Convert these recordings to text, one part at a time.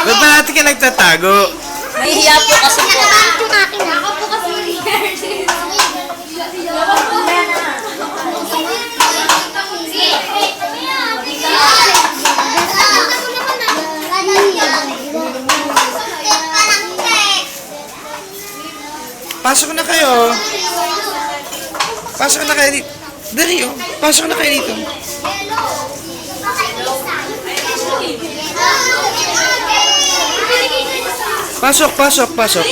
Ba't ba natin ka nagtatago? Mahihiya po kasi po. Ako po kasi Pasok na kayo. Pasok na kayo dito. Dali, oh. Pasok na kayo dito. Pasok, pasok, pasok.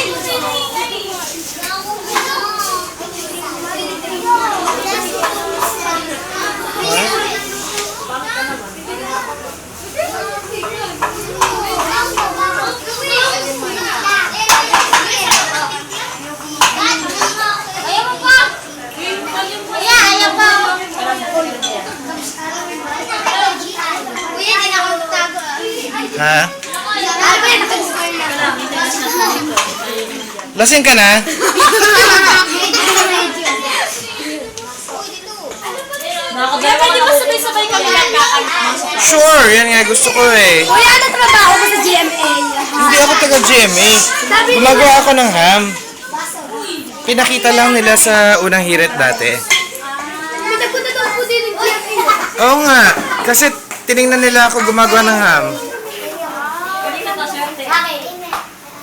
Ha? Lasing ka na? Dapat di ba sabay-sabay kami nagkakanta? Sure, yan nga gusto ko eh. Kuya, ano trabaho mo sa GMA? Hindi ako taga-GMA. Gumagawa ako ng ham. Pinakita lang nila sa unang hirit dati. May nagpunta daw po din ng GMA. Oo nga, kasi tiningnan nila ako gumagawa ng ham. Kanina pa swerte. Bakit?